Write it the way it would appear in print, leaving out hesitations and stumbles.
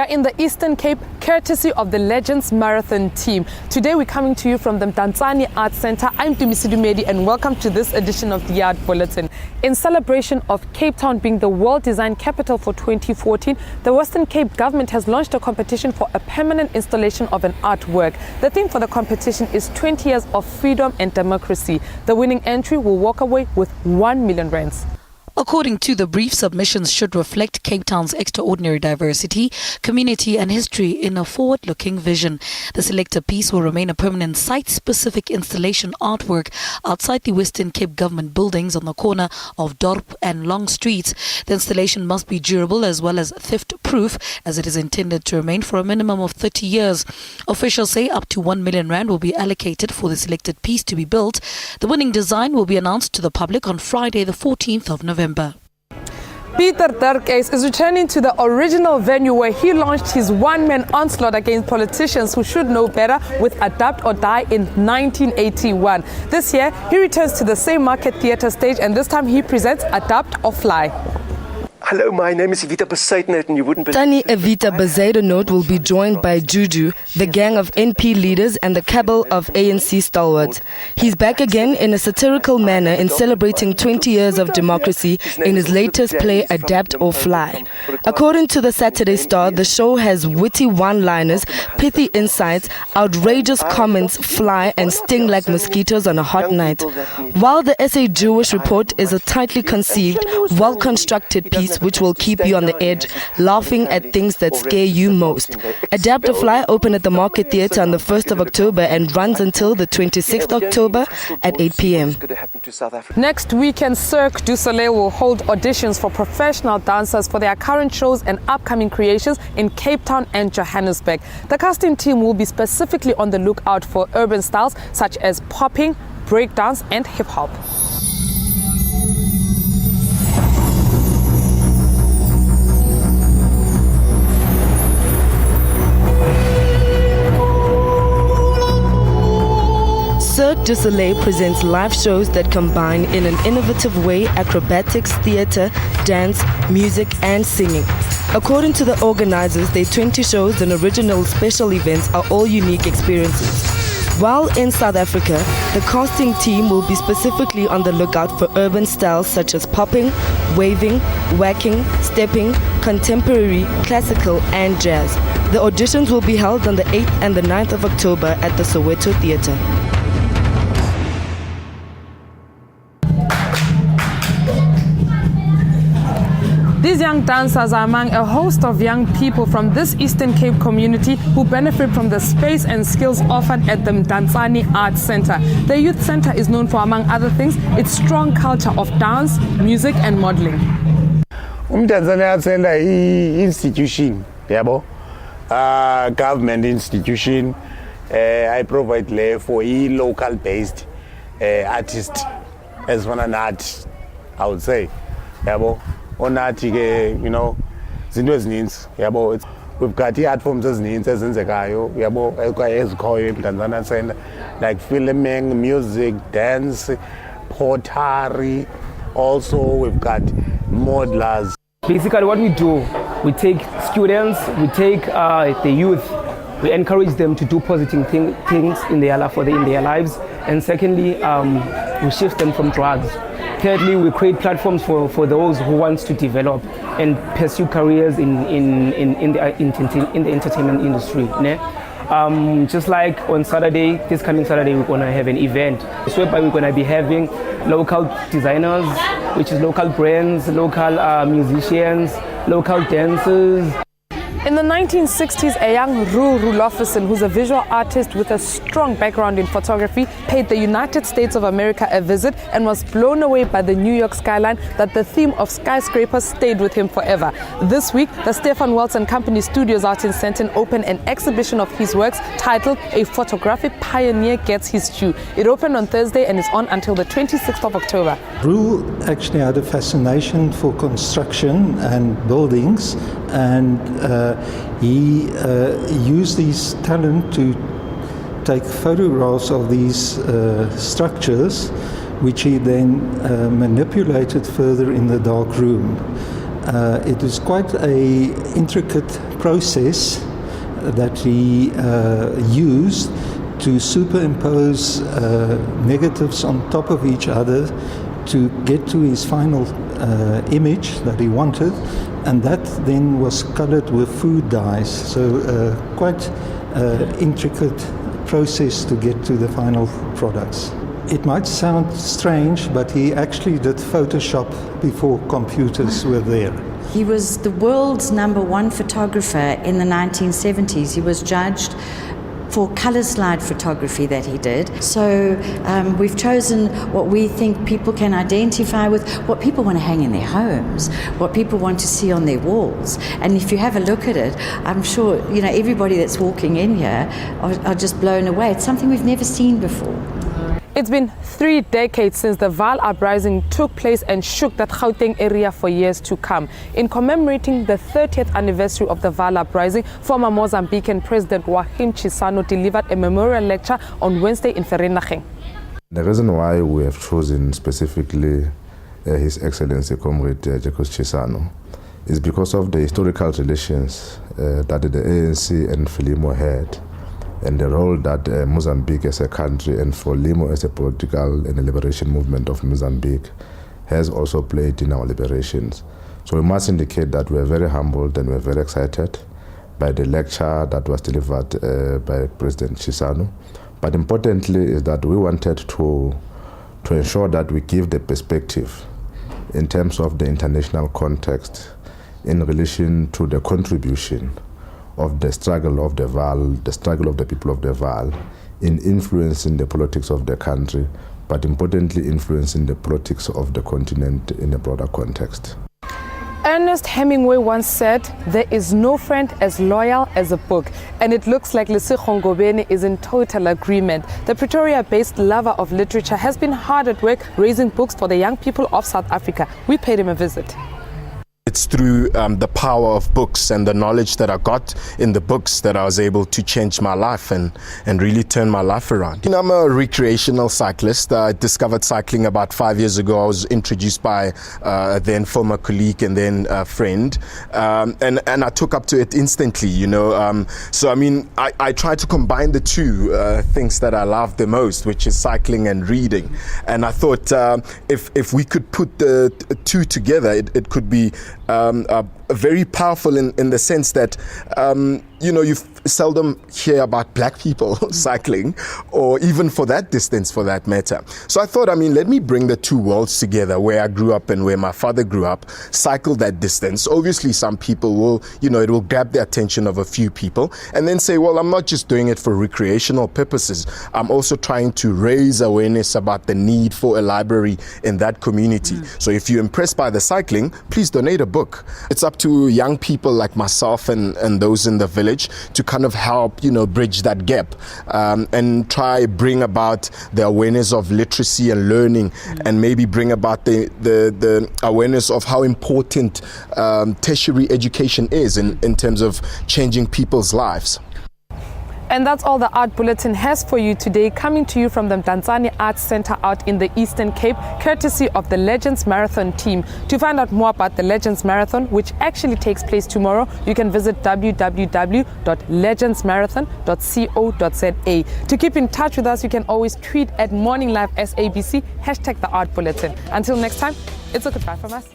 are in the Eastern Cape, courtesy of the Legends Marathon team. Today we're coming to you from the Mdantsane Art Center. I'm Dumedi and welcome to this edition of the Art Bulletin. In celebration of Cape Town being the World Design Capital for 2014, the Western Cape government has launched a competition for a permanent installation of an artwork. The theme for the competition is 20 years of freedom and democracy. The winning entry will walk away with 1 million rands. According to the brief, submissions should reflect Cape Town's extraordinary diversity, community and history in a forward-looking vision. The selected piece will remain a permanent site-specific installation artwork outside the Western Cape government buildings on the corner of Dorp and Long Streets. The installation must be durable as well as theft-proof, as it is intended to remain for a minimum of 30 years. Officials say up to 1 million rand will be allocated for the selected piece to be built. The winning design will be announced to the public on Friday, the 14th of November. Peter Derkes is returning to the original venue where he launched his one-man onslaught against politicians who should know better with Adapt or Die in 1981. This year, he returns to the same Market Theatre stage, and this time he presents Adapt or Fly. Hello, my name is Evita Bezuidenhout, and you wouldn't believe... Tani Evita Bezuidenhout will be joined by Juju, the gang of NP leaders and the cabal of ANC stalwarts. He's back again in a satirical manner in celebrating 20 years of democracy in his latest play, Adapt or Fly. According to the Saturday Star, the show has witty one-liners, pithy insights, outrageous comments fly and sting like mosquitoes on a hot night. While the SA Jewish Report is a tightly conceived, well-constructed piece which will keep you on the edge, laughing at things that scare you most. Adapt or Fly opened at the Market Theatre on the 1st of October and runs until the 26th October at 8 p.m. Next weekend, Cirque du Soleil will hold auditions for professional dancers for their current shows and upcoming creations in Cape Town and Johannesburg. The casting team will be specifically on the lookout for urban styles such as popping, breakdance and hip-hop. Cirque du Soleil presents live shows that combine in an innovative way acrobatics, theatre, dance, music and singing. According to the organizers, their 20 shows and original special events are all unique experiences. While in South Africa, the casting team will be specifically on the lookout for urban styles such as popping, waving, whacking, stepping, contemporary, classical and jazz. The auditions will be held on the 8th and the 9th of October at the Soweto Theatre. These young dancers are among a host of young people from this Eastern Cape community who benefit from the space and skills offered at the Mdantsane Art Center. The youth center is known for, among other things, its strong culture of dance, music and modeling. Mdantsane Art Center is institution, government institution. I provide lay for a local-based artist as one an art, I would say. Onati, zinto ezininzi yabo, we've got art forms ezininzi ezenzekayo yabo ezikhoyo eMdantsane Center, like filming, music, dance, pottery. Also we've got modelers. Basically what we do, we take students, we take the youth, we encourage them to do positive things in their lives, and secondly we shift them from drugs. Thirdly, we create platforms for those who want to develop and pursue careers in the entertainment industry. Just like on Saturday, this coming Saturday, we're going to have an event. So we're going to be having local designers, which is local brands, local musicians, local dancers. In the 1960s, a young Rulofferson, who's a visual artist with a strong background in photography, paid the United States of America a visit and was blown away by the New York skyline that the theme of skyscrapers stayed with him forever. This week, the Stefan Welts and Company Studios out in Sandton opened an exhibition of his works titled A Photographic Pioneer Gets His Due. It opened on Thursday and is on until the 26th of October. Rule actually had a fascination for construction and buildings, and he used his talent to take photographs of these structures, which he then manipulated further in the dark room. It is quite an intricate process that he used to superimpose negatives on top of each other to get to his final image that he wanted, and that then was colored with food dyes. So quite intricate process to get to the final products. It might sound strange, but he actually did Photoshop before computers were there. He was the world's #1 photographer in the 1970s. He was judged for colour slide photography that he did. So we've chosen what we think people can identify with, what people want to hang in their homes, what people want to see on their walls. And if you have a look at it, I'm sure everybody that's walking in here are just blown away. It's something we've never seen before. It's been 3 decades since the Vaal uprising took place and shook that Gauteng area for years to come. In commemorating the 30th anniversary of the Vaal uprising, former Mozambican President Joachim Chissano delivered a memorial lecture on Wednesday in Vereeniging. The reason why we have chosen specifically His Excellency Comrade Jacob Chissano is because of the historical relations that the ANC and Frelimo had, and the role that Mozambique as a country and Frelimo as a political and liberation movement of Mozambique has also played in our liberations. So we must indicate that we are very humbled and we are very excited by the lecture that was delivered by President Chissano. But importantly is that we wanted to ensure that we give the perspective in terms of the international context in relation to the contribution of the struggle of the Vaal, the struggle of the people of the Vaal in influencing the politics of the country, but importantly influencing the politics of the continent in a broader context. Ernest Hemingway once said, "There is no friend as loyal as a book," and it looks like Lesego Ngobeni is in total agreement. The Pretoria-based lover of literature has been hard at work raising books for the young people of South Africa. We paid him a visit. It's through the power of books and the knowledge that I got in the books that I was able to change my life and really turn my life around. I'm a recreational cyclist. I discovered cycling about 5 years ago. I was introduced by a then former colleague and then a friend, and I took up to it instantly, So I try to combine the two things that I love the most, which is cycling and reading. And I thought if we could put the two together, it could be very powerful in the sense that you seldom hear about black people cycling, or even for that distance for that matter. So I thought, let me bring the two worlds together, where I grew up and where my father grew up, cycle that distance. Obviously some people will, it will grab the attention of a few people and then say, well, I'm not just doing it for recreational purposes. I'm also trying to raise awareness about the need for a library in that community. So if you're impressed by the cycling, please donate a book. It's up to young people like myself and those in the village to kind of help, bridge that gap and try bring about the awareness of literacy and learning, and maybe bring about the awareness of how important tertiary education is in terms of changing people's lives. And that's all the Art Bulletin has for you today, coming to you from the Mdantsane Arts Centre out in the Eastern Cape, courtesy of the Legends Marathon team. To find out more about the Legends Marathon, which actually takes place tomorrow, you can visit www.legendsmarathon.co.za. To keep in touch with us, you can always tweet at Morning Live SABC, #the Art Bulletin. Until next time, it's a goodbye from us.